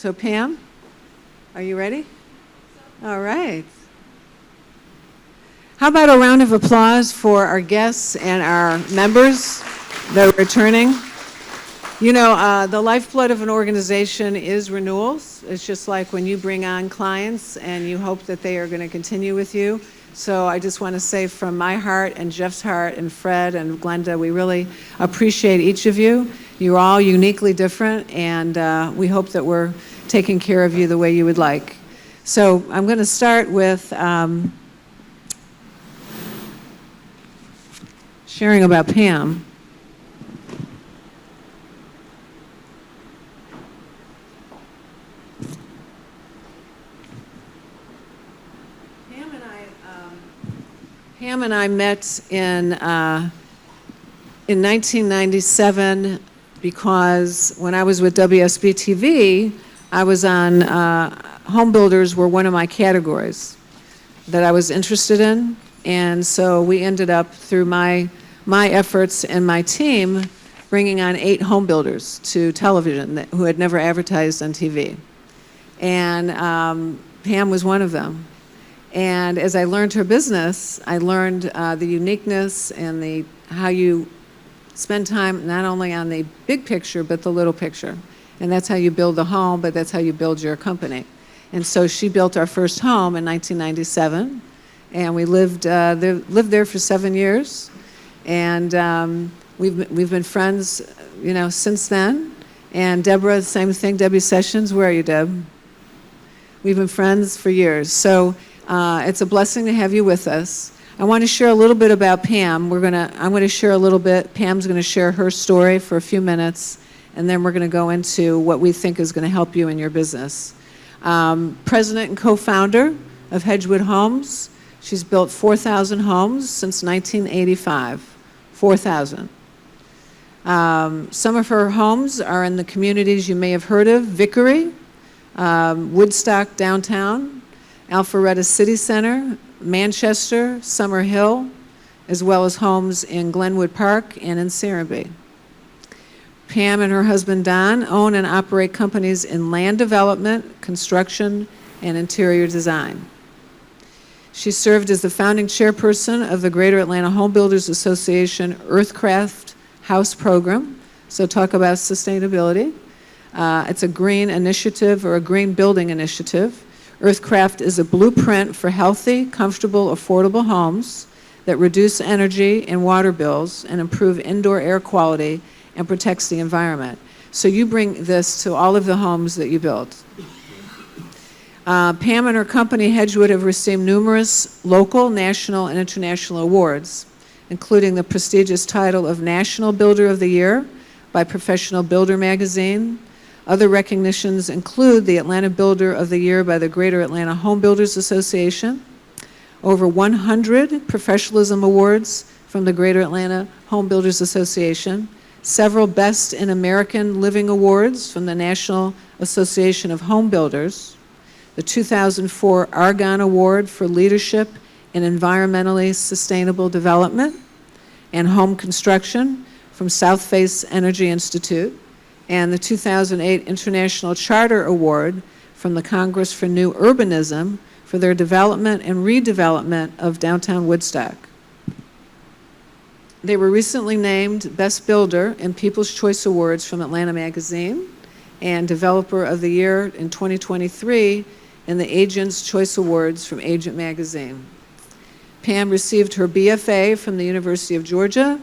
So Pam, are you ready? All right. How about a round of applause for our guests and our members that are returning? You know, the lifeblood of an organization is renewals. It's just like when you bring on clients and you hope that they are going to continue with you. So I just want to say from my heart and Jeff's heart and Fred and Glenda, we really appreciate each of you. You're all uniquely different, and we hope that we're taking care of you the way you would like. So I'm going to start with sharing about Pam. Pam and I met in 1997 because when I was with WSB TV, I was on home builders were one of my categories that I was interested in, and so we ended up through my efforts and my team bringing on 8 home builders to television who had never advertised on TV, and Pam was one of them. And as I learned her business, I learned the uniqueness and how you spend time not only on the big picture, but the little picture. And that's how you build a home, but that's how you build your company. And so she built our first home in 1997, and we lived there for 7 years. And we've been friends, you know, since then. And Deborah, same thing, Debbie Sessions. Where are you, Deb? We've been friends for years. So it's a blessing to have you with us. I want to share a little bit about Pam. I'm going to share a little bit. Pam's going to share her story for a few minutes, and then we're going to go into what we think is going to help you in your business. President and co-founder of Hedgewood Homes. She's built 4,000 homes since 1985. 4,000. Some of her homes are in the communities you may have heard of: Vickery, Woodstock downtown, Alpharetta City Center, Manchester, Summer Hill, as well as homes in Glenwood Park and in Serenbe. Pam and her husband Don own and operate companies in land development, construction, and interior design. She served as the founding chairperson of the Greater Atlanta Home Builders Association Earthcraft House Program. So talk about sustainability. It's a green initiative or a green building initiative. Earthcraft is a blueprint for healthy, comfortable, affordable homes that reduce energy and water bills and improve indoor air quality and protects the environment. So you bring this to all of the homes that you build. Pam and her company, Hedgewood, have received numerous local, national, and international awards, including the prestigious title of National Builder of the Year by Professional Builder magazine. Other recognitions include the Atlanta Builder of the Year by the Greater Atlanta Home Builders Association, over 100 professionalism awards from the Greater Atlanta Home Builders Association, several Best in American Living awards from the National Association of Home Builders, the 2004 Argonne Award for Leadership in Environmentally Sustainable Development and Home Construction from South Face Energy Institute, and the 2008 International Charter Award from the Congress for New Urbanism for their development and redevelopment of downtown Woodstock. They were recently named Best Builder in People's Choice Awards from Atlanta Magazine and Developer of the Year in 2023 in the Agent's Choice Awards from Agent Magazine. Pam received her BFA from the University of Georgia.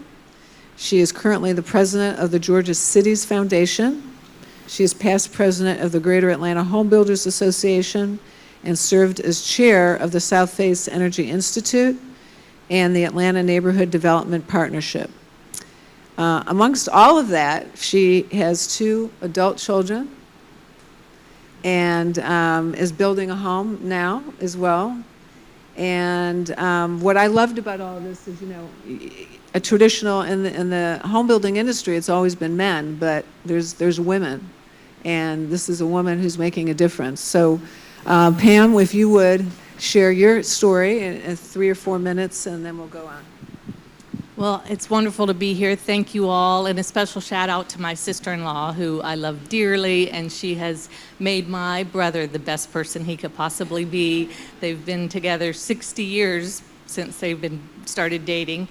She is currently the president of the Georgia Cities Foundation. She is past president of the Greater Atlanta Home Builders Association and served as chair of the South Face Energy Institute and the Atlanta Neighborhood Development Partnership. Amongst all of that, she has 2 adult children and is building a home now as well. And what I loved about all of this is, you know, a traditional, in the home building industry, it's always been men, but there's women. And this is a woman who's making a difference. So Pam, if you would share your story in 3 or 4 minutes, and then we'll go on. Well, it's wonderful to be here. Thank you all, and a special shout out to my sister-in-law, who I love dearly, and she has made my brother the best person he could possibly be. They've been together 60 years since they've been started dating.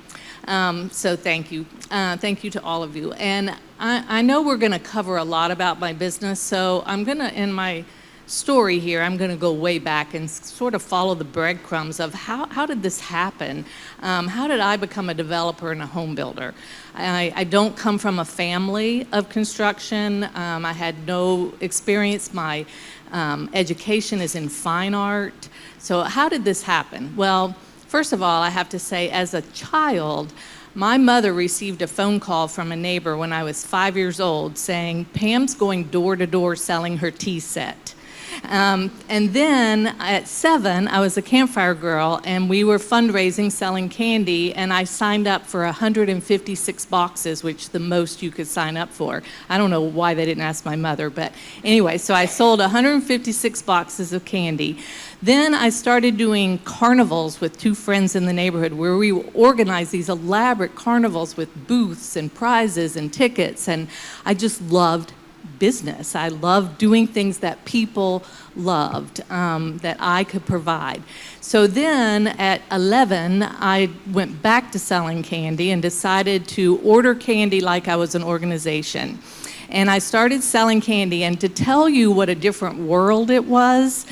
So thank you. Thank you to all of you. And I know we're going to cover a lot about my business, so I'm going to, in my story here, I'm going to go way back and sort of follow the breadcrumbs of how did this happen? How did I become a developer and a home builder? I don't come from a family of construction. I had no experience. My education is in fine art. So how did this happen? Well, first of all, I have to say, as a child, my mother received a phone call from a neighbor when I was 5 years old saying, Pam's going door to door selling her tea set. And then at 7, I was a campfire girl, and we were fundraising, selling candy, and I signed up for 156 boxes, which the most you could sign up for. I don't know why they didn't ask my mother, but anyway, so I sold 156 boxes of candy. Then I started doing carnivals with 2 friends in the neighborhood where we organized these elaborate carnivals with booths and prizes and tickets, and I just loved business. I loved doing things that people loved, that I could provide. So then at 11, I went back to selling candy and decided to order candy like I was an organization. And I started selling candy, and to tell you what a different world it was,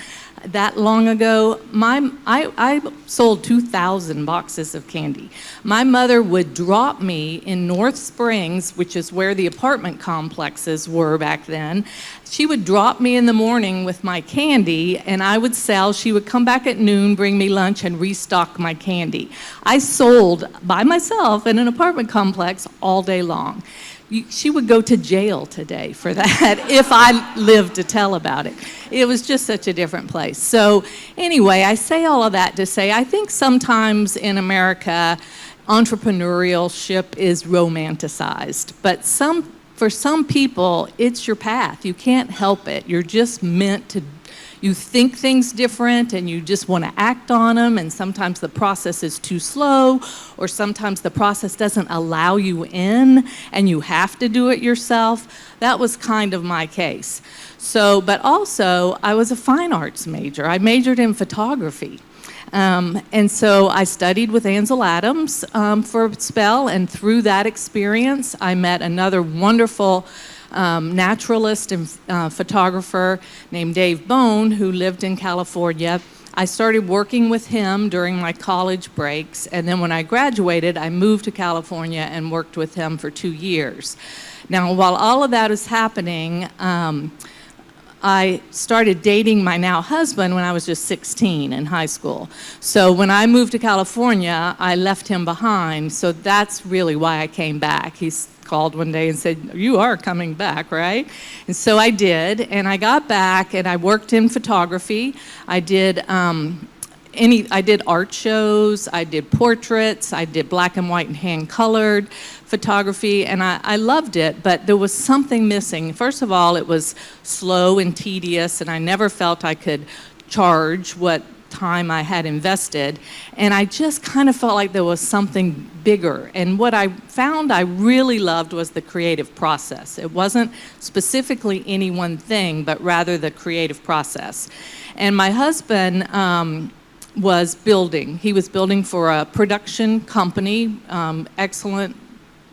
that long ago, I sold 2,000 boxes of candy. My mother would drop me in North Springs, which is where the apartment complexes were back then. She would drop me in the morning with my candy, and I would sell. She would come back at noon, bring me lunch, and restock my candy. I sold by myself in an apartment complex all day long. She would go to jail today for that if I lived to tell about it. It was just such a different place. So anyway, I say all of that to say I think sometimes in America, entrepreneurship is romanticized. But for some people, it's your path. You can't help it. You're just meant to. You think things different and you just want to act on them, and sometimes the process is too slow, or sometimes the process doesn't allow you in and you have to do it yourself. That was kind of my case. So, but also I was a fine arts major. I majored in photography. And so I studied with Ansel Adams for a spell, and through that experience I met another wonderful naturalist and photographer named Dave Bone, who lived in California. I started working with him during my college breaks, and then when I graduated, I moved to California and worked with him for 2 years. Now, while all of that is happening, I started dating my now husband when I was just 16 in high school. So when I moved to California, I left him behind. So that's really why I came back. He called one day and said, "You are coming back, right?" And so I did, and I got back, and I worked in photography. I did art shows, I did portraits, I did black and white and hand-colored photography, and I loved it, but there was something missing. First of all, it was slow and tedious, and I never felt I could charge what time I had invested, and I just kind of felt like there was something bigger. And what I found I really loved was the creative process. It wasn't specifically any one thing, but rather the creative process. And my husband was building. He was building for a production company, excellent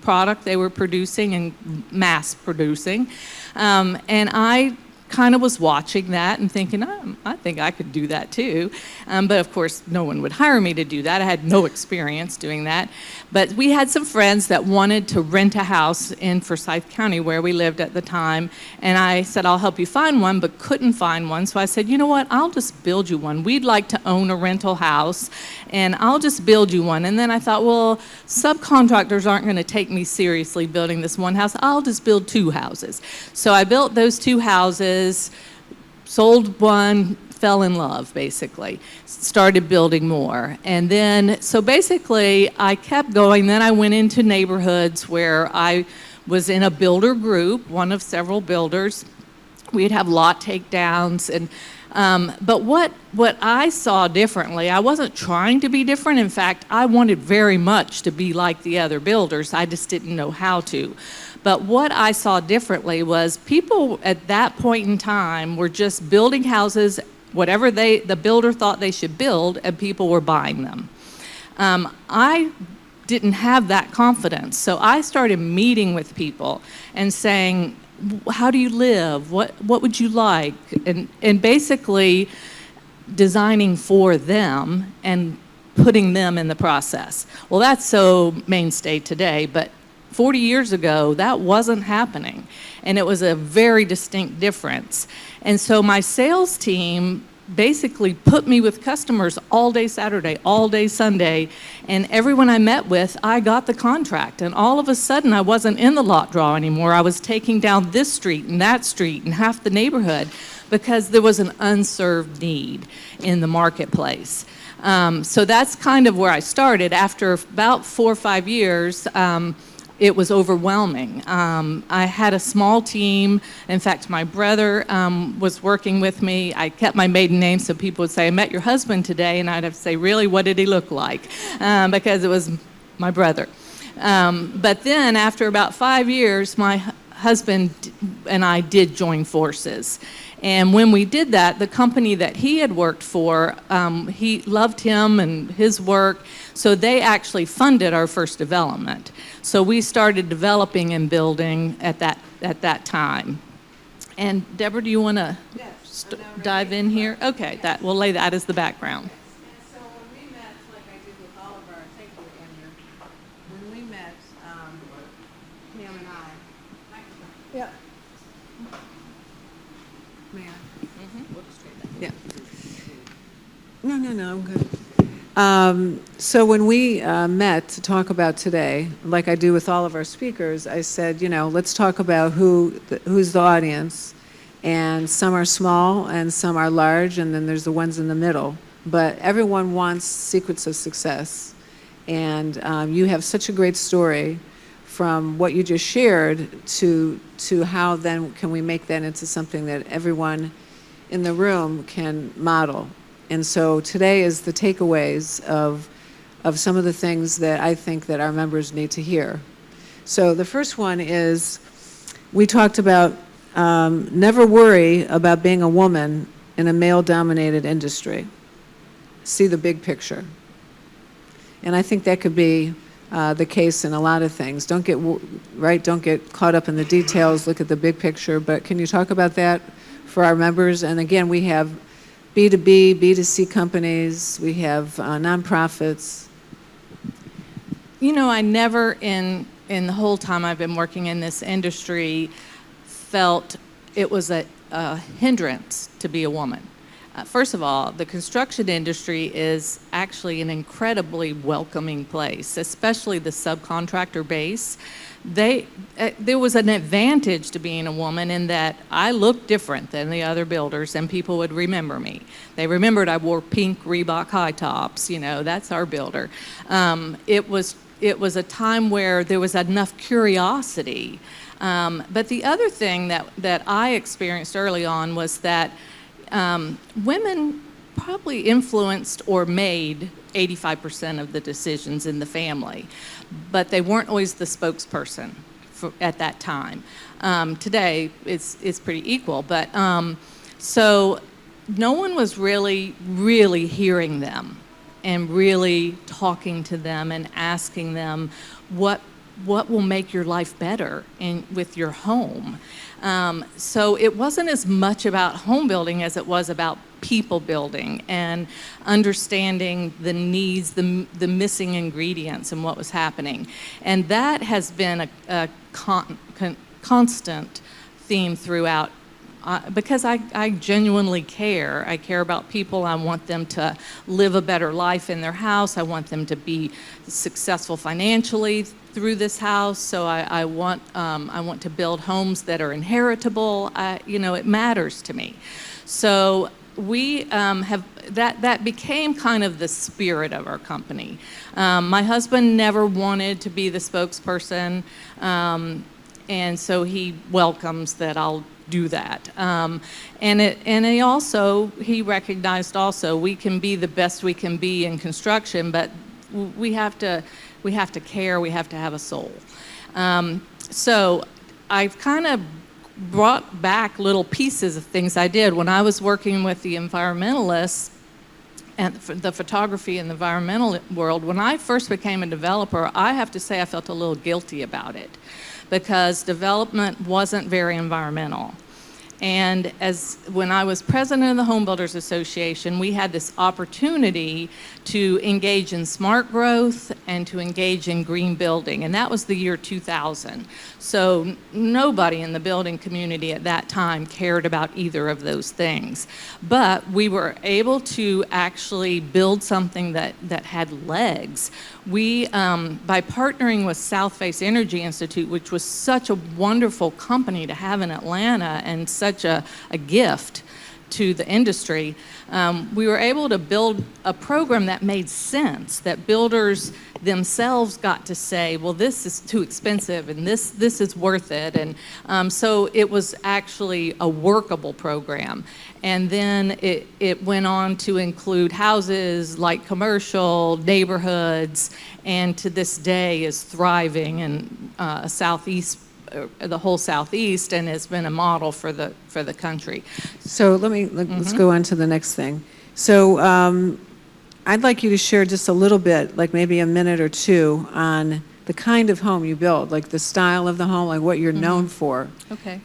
product they were producing and mass producing. And I kind of was watching that and thinking, I think I could do that too. But of course, no one would hire me to do that. I had no experience doing that. But we had some friends that wanted to rent a house in Forsyth County where we lived at the time. And I said, I'll help you find one, but couldn't find one. So I said, you know what, I'll just build you one. We'd like to own a rental house, and I'll just build you one. And then I thought, well, subcontractors aren't going to take me seriously building this one house. I'll just build 2 houses. So I built those 2 houses, sold one, fell in love, basically. Started building more. And then, so basically, I kept going. Then I went into neighborhoods where I was in a builder group, one of several builders, We'd have lot takedowns, and but what I saw differently, I wasn't trying to be different. In fact, I wanted very much to be like the other builders. I just didn't know how to. But what I saw differently was people at that point in time were just building houses, whatever the builder thought they should build, and people were buying them. I didn't have that confidence, so I started meeting with people and saying, how do you live? What would you like? And basically designing for them and putting them in the process. Well, that's so mainstay today, but 40 years ago, that wasn't happening. And it was a very distinct difference. And so my sales team basically put me with customers all day Saturday, all day Sunday, and everyone I met with, I got the contract. And all of a sudden, I wasn't in the lot draw anymore. I was taking down this street and that street and half the neighborhood because there was an unserved need in the marketplace. So that's kind of where I started. After about 4 or 5 years, it was overwhelming. I had a small team. In fact, my brother was working with me. I kept my maiden name so people would say, I met your husband today, and I'd have to say, really, what did he look like? Because it was my brother. But then after about 5 years, my husband and I did join forces. And when we did that, the company that he had worked for, he loved him and his work, so they actually funded our first development. So we started developing and building at that time. And Deborah, do you want to dive in here? Okay, we'll lay that as the background. So when we met, like I did with Oliver, thank you, Andrew. When we met, Pam and I. Yeah. May I? Yeah. No, I'm good. So when we met to talk about today, like I do with all of our speakers, I said, let's talk about who's the audience. And some are small and some are large, and then there's the ones in the middle. But everyone wants secrets of success. And you have such a great story from what you just shared to how then can we make that into something that everyone in the room can model. And so today is the takeaways of some of the things that I think that our members need to hear. So the first one is we talked about never worry about being a woman in a male-dominated industry. See the big picture. And I think that could be the case in a lot of things. Don't get caught up in the details, look at the big picture, but can you talk about that for our members? And again, we have B2B, B2C companies, we have nonprofits. I never in the whole time I've been working in this industry felt it was a hindrance to be a woman. First of all, the construction industry is actually an incredibly welcoming place, especially the subcontractor base. There was an advantage to being a woman in that I looked different than the other builders, and people would remember me. They remembered I wore pink Reebok high tops. That's our builder. It was a time where there was enough curiosity. But the other thing that I experienced early on was that women probably influenced or made 85% of the decisions in the family, but they weren't always the spokesperson at that time. Today, it's pretty equal, but so no one was really hearing them and really talking to them and asking them what will make your life better with your home. So it wasn't as much about home building as it was about people building and understanding the needs, the missing ingredients and what was happening. And that has been a constant theme throughout because I genuinely care. I care about people. I want them to live a better life in their house. I want them to be successful financially through this house. So I want to build homes that are inheritable. It matters to me. So we that became kind of the spirit of our company. My husband never wanted to be the spokesperson. And so he welcomes that I'll do that. And he recognized also we can be the best we can be in construction, but we have to care, we have to have a soul. So I've kind of brought back little pieces of things I did when I was working with the environmentalists and the photography and the environmental world. When I first became a developer, I have to say I felt a little guilty about it because development wasn't very environmental. And when I was president of the Home Builders Association, we had this opportunity to engage in smart growth and to engage in green building, and that was the year 2000. So nobody in the building community at that time cared about either of those things. But we were able to actually build something that had legs. We, by partnering with South Face Energy Institute, which was such a wonderful company to have in Atlanta and such a gift to the industry, we were able to build a program that made sense, that builders themselves got to say, well, this is too expensive and this is worth it. And so it was actually a workable program. And then it went on to include houses, light commercial, neighborhoods, and to this day is thriving in the whole Southeast, and has been a model for the country. So let's go on to the next thing. So I'd like you to share just a little bit, like maybe a minute or two, on the kind of home you build, like the style of the home, like what you're known for. Okay.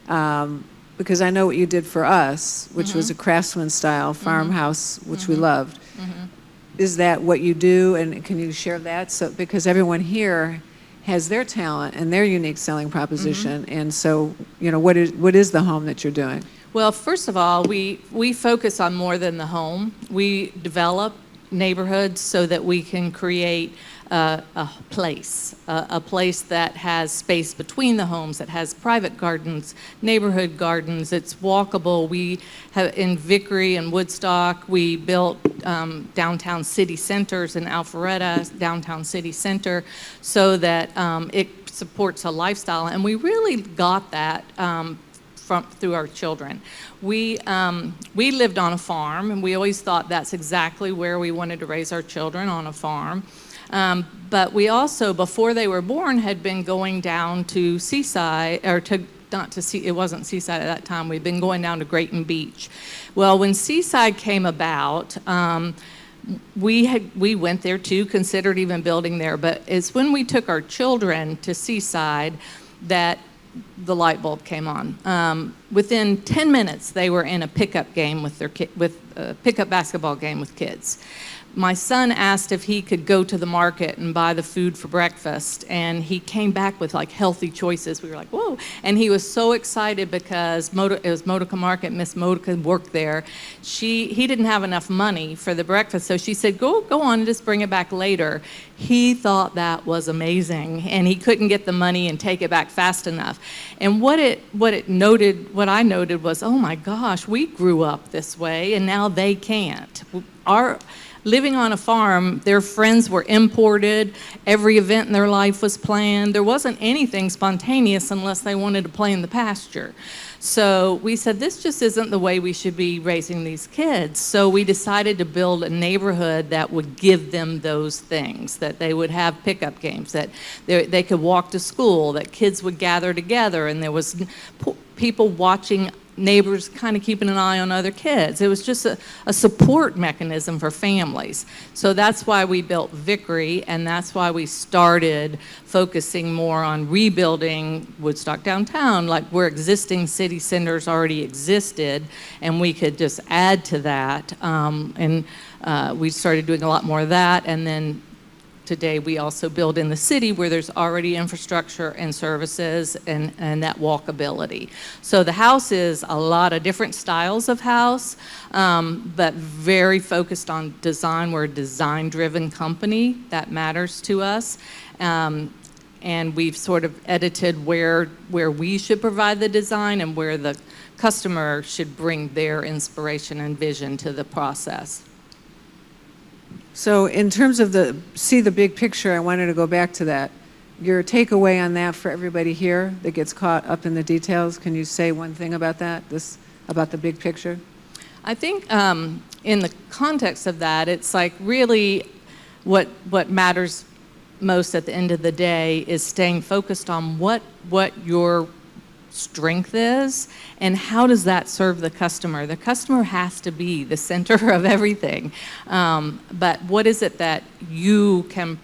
Because I know what you did for us, which was a craftsman style farmhouse, which we loved. Is that what you do, and can you share that? So because everyone here has their talent and their unique selling proposition, and so what is the home that you're doing? Well, first of all, we focus on more than the home. We develop neighborhoods so that we can create a place that has space between the homes, that has private gardens, neighborhood gardens. It's walkable. We have in Vickery and Woodstock, we built downtown city centers in Alpharetta, downtown city center, so that it supports a lifestyle. And we really got that through our children. We lived on a farm, and we always thought that's exactly where we wanted to raise our children, on a farm. But we also, before they were born, had been going down to Seaside, or it wasn't Seaside at that time, we'd been going down to Grayton Beach. Well, when Seaside came about, we went there too, considered even building there, but it's when we took our children to Seaside that the light bulb came on. Within 10 minutes, they were in a pickup game with a pickup basketball game with kids. My son asked if he could go to the market and buy the food for breakfast, and he came back with like healthy choices. We were like, whoa. And he was so excited because it was Modica Market. Miss Modica worked there. He didn't have enough money for the breakfast, so she said, go on and just bring it back later. He thought that was amazing, and he couldn't get the money and take it back fast enough. And what I noted was, oh my gosh, we grew up this way, and now they can't. Living on a farm, their friends were imported. Every event in their life was planned. There wasn't anything spontaneous unless they wanted to play in the pasture. So we said, this just isn't the way we should be raising these kids. So we decided to build a neighborhood that would give them those things, that they would have pickup games, that they could walk to school, that kids would gather together, and there was people watching, neighbors kind of keeping an eye on other kids. It was just a support mechanism for families. So that's why we built Vickery, and that's why we started focusing more on rebuilding Woodstock downtown, like where existing city centers already existed, and we could just add to that. We started doing a lot more of that, and then today we also build in the city where there's already infrastructure and services and that walkability. So the house is a lot of different styles of house, but very focused on design. We're a design-driven company. That matters to us. And we've sort of edited where we should provide the design and where the customer should bring their inspiration and vision to the process. So in terms of the big picture, I wanted to go back to that. your takeaway on that for everybody here that gets caught up in the details. Can you say one thing about that, about the big picture? I think in the context of that, it's like really what matters most at the end of the day is staying focused on what your strength is and how does that serve the customer. The customer has to be the center of everything. But what is it that you can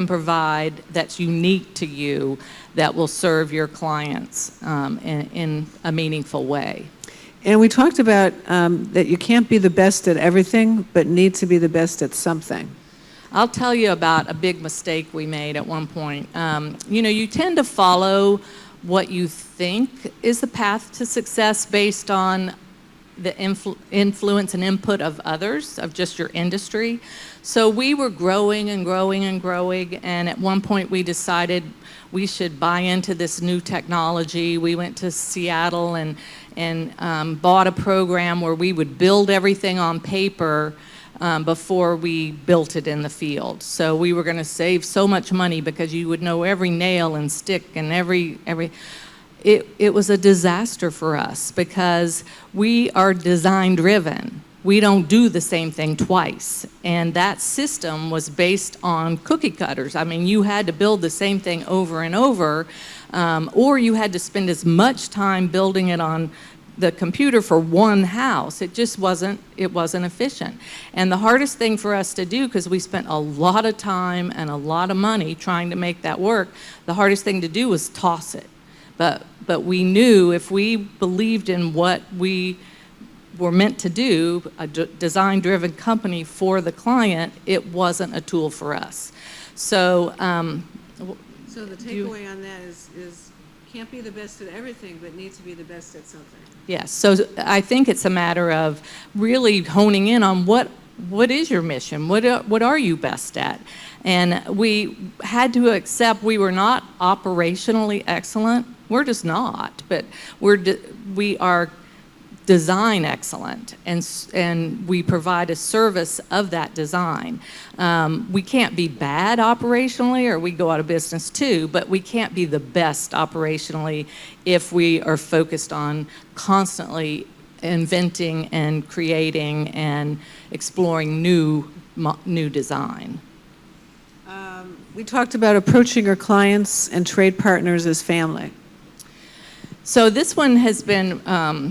provide that's unique to you that will serve your clients in a meaningful way? And we talked about that you can't be the best at everything, but need to be the best at something. I'll tell you about a big mistake we made at one point. You tend to follow what you think is the path to success based on the influence and input of others, of just your industry. So we were growing and growing and growing, and at one point we decided we should buy into this new technology. We went to Seattle and bought a program where we would build everything on paper before we built it in the field. So we were going to save so much money because you would know every nail and stick and every. It was a disaster for us because we are design driven. We don't do the same thing twice. And that system was based on cookie cutters. I mean, you had to build the same thing over and over, or you had to spend as much time building it on the computer for one house. It just wasn't efficient. And the hardest thing for us to do, because we spent a lot of time and a lot of money trying to make that work, the hardest thing to do was toss it. But we knew if we believed in what we were meant to do, a design-driven company for the client, it wasn't a tool for us. So the takeaway on that is can't be the best at everything, but need to be the best at something. Yes, so I think it's a matter of really honing in on what is your mission, what are you best at? And we had to accept we were not operationally excellent. We're just not, but we are design excellent, and we provide a service of that design. We can't be bad operationally, or we go out of business too, but we can't be the best operationally if we are focused on constantly inventing and creating and exploring new design. We talked about approaching your clients and trade partners as family. So this one has been,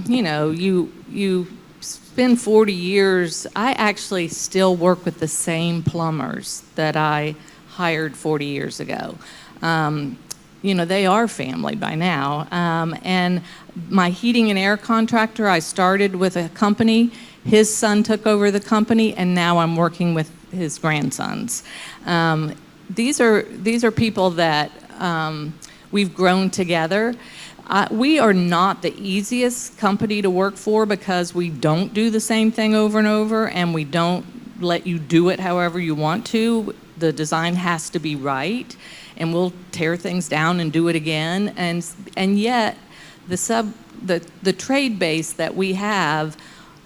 you spend 40 years. I actually still work with the same plumbers that I hired 40 years ago. They are family by now. And my heating and air contractor, I started with a company. His son took over the company, and now I'm working with his grandsons. These are people that we've grown together. We are not the easiest company to work for because we don't do the same thing over and over, and we don't let you do it however you want to. The design has to be right, and we'll tear things down and do it again. And yet, the trade base that we have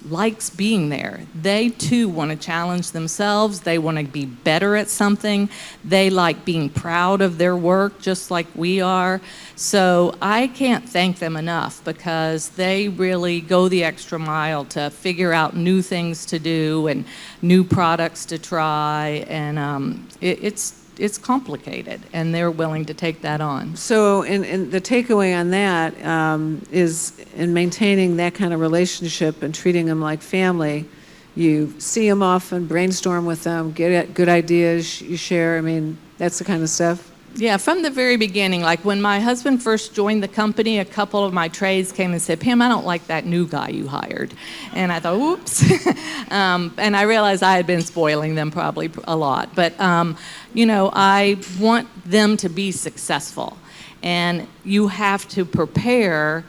likes being there. They too want to challenge themselves. They want to be better at something. They like being proud of their work just like we are. So I can't thank them enough because they really go the extra mile to figure out new things to do and new products to try, and it's complicated, and they're willing to take that on. So in the takeaway on that is in maintaining that kind of relationship and treating them like family, you see them often, brainstorm with them, get good ideas, you share. I mean, that's the kind of stuff. Yeah, from the very beginning, like when my husband first joined the company, a couple of my trades came and said, "Pam, I don't like that new guy you hired." And I thought, oops. And I realized I had been spoiling them probably a lot. But, I want them to be successful. And you have to prepare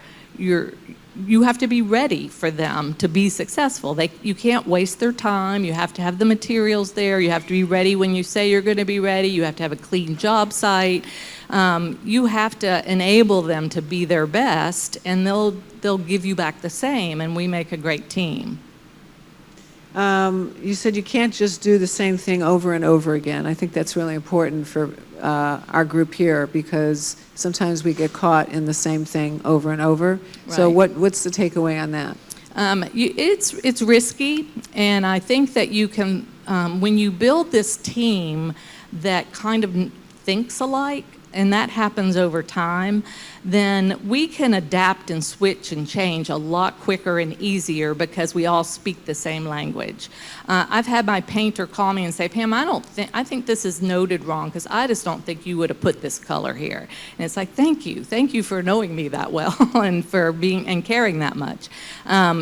you have to be ready for them to be successful. You can't waste their time. You have to have the materials there. You have to be ready when you say you're going to be ready. You have to have a clean job site. You have to enable them to be their best, and they'll give you back the same, and we make a great team. You said you can't just do the same thing over and over again. I think that's really important for our group here because sometimes we get caught in the same thing over and over. So Right. what's the takeaway on that? It's risky, and I think that you can, when you build this team that kind of thinks alike, and that happens over time, then we can adapt and switch and change a lot quicker and easier because we all speak the same language. I've had my painter call me and say, Pam, I think this is noted wrong because I just don't think you would have put this color here. And it's like, thank you for knowing me that well and for being and caring that much.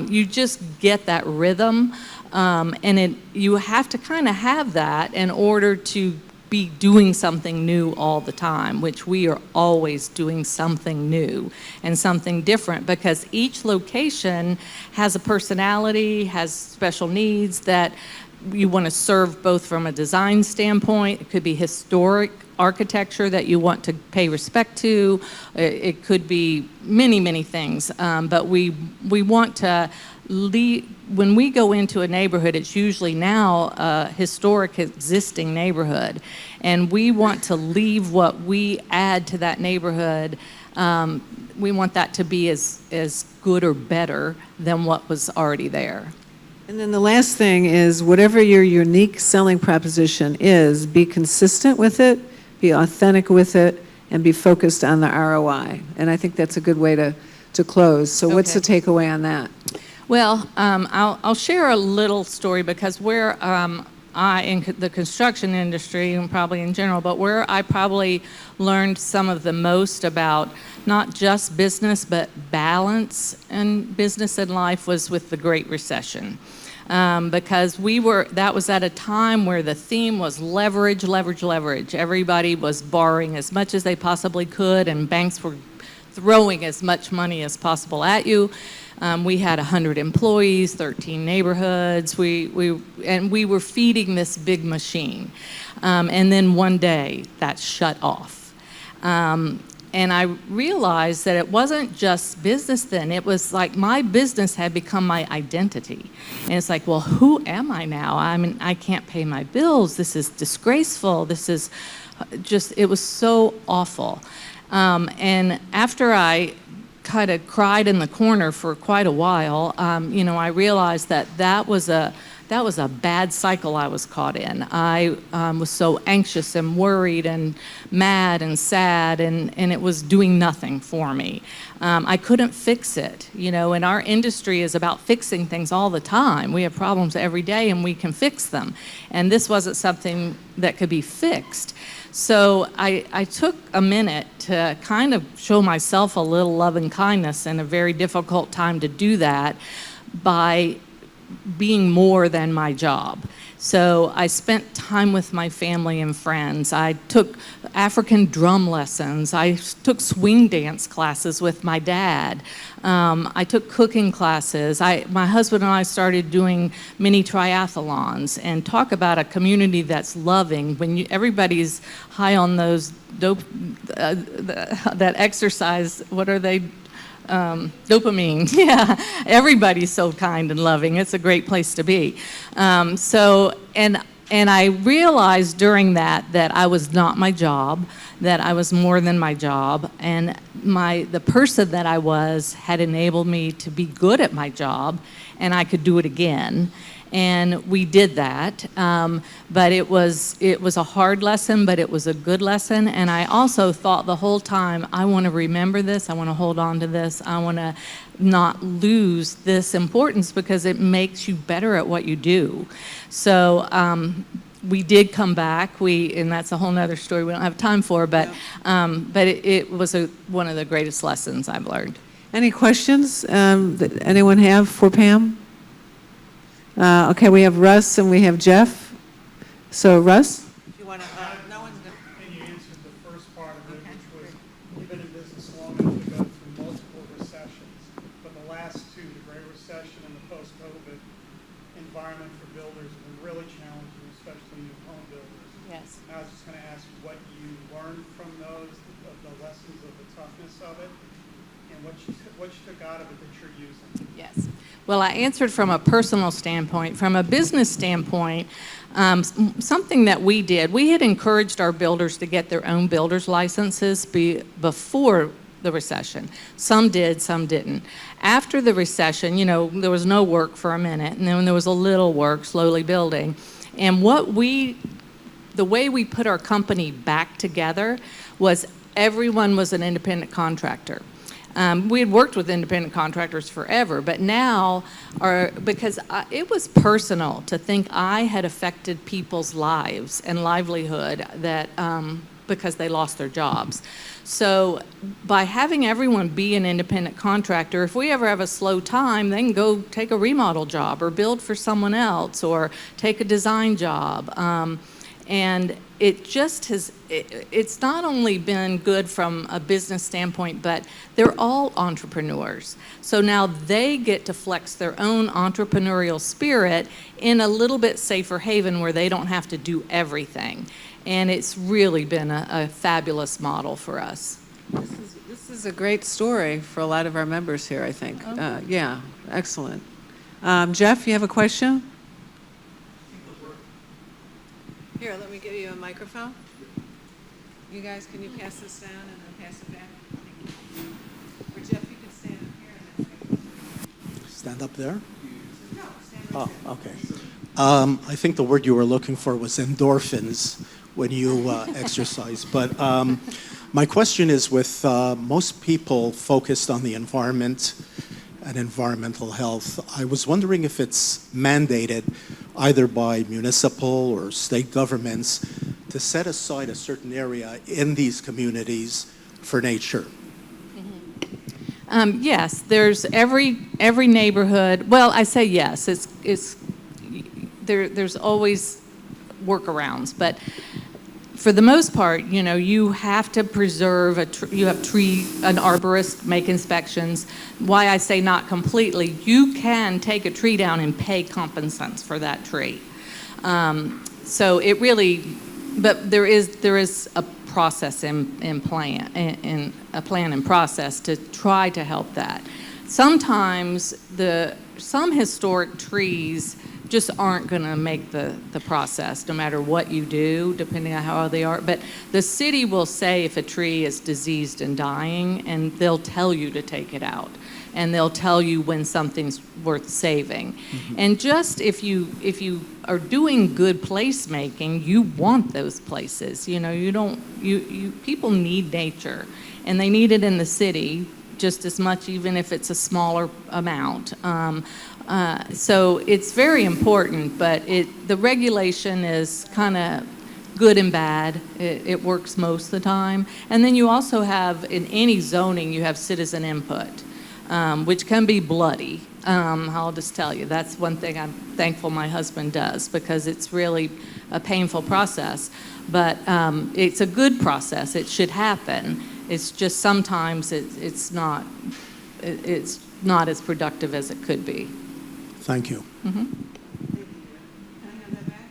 You just get that rhythm, and you have to kind of have that in order to be doing something new all the time, which we are always doing something new and something different because each location has a personality, has special needs that you want to serve both from a design standpoint. It could be historic architecture that you want to pay respect to. It could be many, many things, but we want to when we go into a neighborhood, it's usually now a historic existing neighborhood, and we want to leave what we add to that neighborhood. We want that to be as good or better than what was already there. And then the last thing is whatever your unique selling proposition is, be consistent with it, be authentic with it, and be focused on the ROI. And I think that's a good way to close. So what's the takeaway on that? Well, I'll share a little story because where in the construction industry and probably in general, but where I probably learned some of the most about not just business but balance in business and life was with the Great Recession. Because that was at a time where the theme was leverage, leverage, leverage. Everybody was borrowing as much as they possibly could, and banks were throwing as much money as possible at you. We had 100 employees, 13 neighborhoods. We were feeding this big machine. And then one day that shut off. And I realized that it wasn't just business then. It was like my business had become my identity. And it's like, well, who am I now? I mean, I can't pay my bills. This is disgraceful. This is it was so awful. And after I kind of cried in the corner for quite a while, I realized that was a bad cycle I was caught in. I was so anxious and worried and mad and sad, and it was doing nothing for me. I couldn't fix it. And our industry is about fixing things all the time. We have problems every day, and we can fix them. And this wasn't something that could be fixed. So I took a minute to kind of show myself a little love and kindness in a very difficult time to do that by being more than my job. So I spent time with my family and friends. I took African drum lessons. I took swing dance classes with my dad. I took cooking classes. My husband and I started doing mini triathlons, and talk about a community that's loving. When everybody's high on those that exercise, what are they? Dopamine. Yeah, everybody's so kind and loving. It's a great place to be. And I realized during that I was not my job, that I was more than my job, and the person that I was had enabled me to be good at my job, and I could do it again. And we did that, but it was a hard lesson, but it was a good lesson. And I also thought the whole time, I want to remember this, I want to hold on to this, I want to not lose this importance because it makes you better at what you do. So we did come back, and that's a whole nother story we don't have time for, but it was one of the greatest lessons I've learned. Any questions that anyone have for Pam? Okay, we have Russ and we have Jeff. So Russ? You want to, no one's going to. And you answered the first part of it, which was you've been in business long enough to go through multiple recessions, but the last two, the Great Recession and the post-COVID environment for builders have been really challenging, especially new home builders. Yes. And I was just going to ask what you learned from those, the lessons of the toughness of it, and what you took out of it that you're using? Yes. Well, I answered from a personal standpoint. From a business standpoint, something that we did, we had encouraged our builders to get their own builder's licenses before the recession. Some did, some didn't. After the recession, you know, there was no work for a minute, and then there was a little work, slowly building. And the way we put our company back together was everyone was an independent contractor. We had worked with independent contractors forever, but now, because it was personal to think I had affected people's lives and livelihood that because they lost their jobs. So by having everyone be an independent contractor, if we ever have a slow time, they can go take a remodel job or build for someone else or take a design job. And it just has, it's not only been good from a business standpoint, but they're all entrepreneurs. So now they get to flex their own entrepreneurial spirit in a little bit safer haven where they don't have to do everything. And it's really been a fabulous model for us. This is a great story for a lot of our members here, I think. Okay. Yeah, excellent. Jeff, you have a question? Here, let me give you a microphone. You guys, can you pass this down and then pass it back? Or Jeff, you can stand up here. Stand up there? No, stand right Oh, okay. I think the word you were looking for was endorphins when you exercise. But my question is, with most people focused on the environment and environmental health, I was wondering if it's mandated either by municipal or state governments to set aside a certain area in these communities for nature. Yes, there's every neighborhood. Well, I say yes. There's always workarounds, but for the most part, you know, you have to preserve you have an arborist make inspections. Why I say not completely, you can take a tree down and pay compensants for that tree. So it really, but there is a process in a plan and process to try to help that. Sometimes some historic trees just aren't going to make the process, no matter what you do, depending on how they are. But the city will say if a tree is diseased and dying, and they'll tell you to take it out, and they'll tell you when something's worth saving. Mm-hmm. And just if you are doing good placemaking, you want those places. You know, people need nature, and they need it in the city just as much, even if it's a smaller amount. So it's very important, but the regulation is kind of good and bad. It works most of the time. And then you also have, in any zoning, you have citizen input, which can be bloody. I'll just tell you, that's one thing I'm thankful my husband does, because it's really a painful process. But it's a good process. It should happen. It's just sometimes it's not as productive as it could be. Thank you. Mm-hmm. Can I have that back?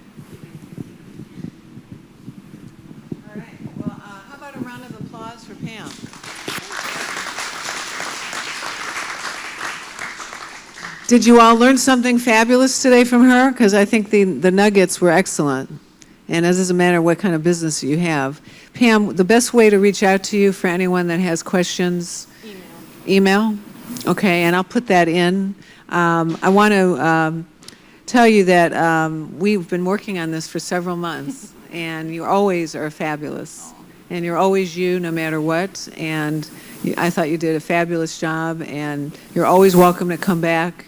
All right. Well, how about a round of applause for Pam? Did you all learn something fabulous today from her? Because I think the nuggets were excellent. And it doesn't matter what kind of business you have. Pam, the best way to reach out to you for anyone that has questions? Email? Okay, and I'll put that in. I want to tell you that we've been working on this for several months, and you always are fabulous. And you're always you, no matter what. And I thought you did a fabulous job, and you're always welcome to come back.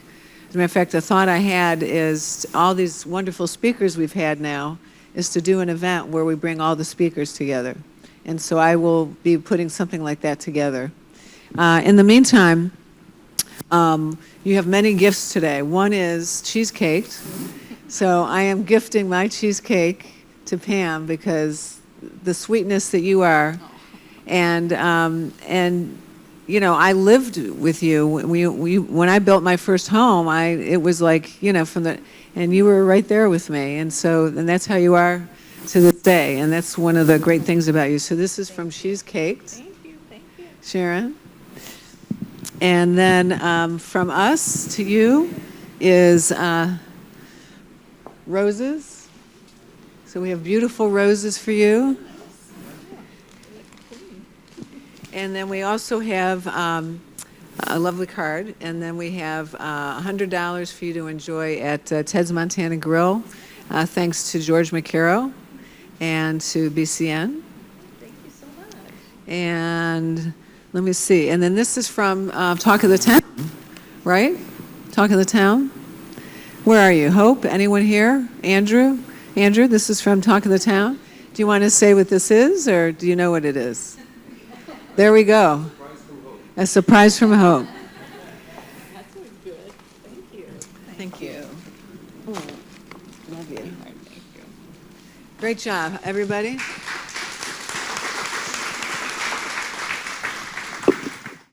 As a matter of fact, the thought I had is all these wonderful speakers we've had now is to do an event where we bring all the speakers together. And so I will be putting something like that together. In the meantime, you have many gifts today. One is cheesecake. So I am gifting my cheesecake to Pam because the sweetness that you are. And you know, I lived with you. When I built my first home, it was like, you know, and you were right there with me. And that's how you are to this day. And that's one of the great things about you. So this is from Cheesecake. Thank you. Sharon. And then from us to you is roses. So we have beautiful roses for you. And then we also have a lovely card. And then we have $100 for you to enjoy at Ted's Montana Grill, thanks to George McCarroll and to BCN. Thank you so much. And let me see. And then this is from Talk of the Town, right? Talk of the Town. Where are you? Hope? Anyone here? Andrew? Andrew, this is from Talk of the Town. Do you want to say what this is, or do you know what it is? There we go. A surprise from Hope. That's always good. Thank you. Thank you. Love you. Thank you. Great job, everybody.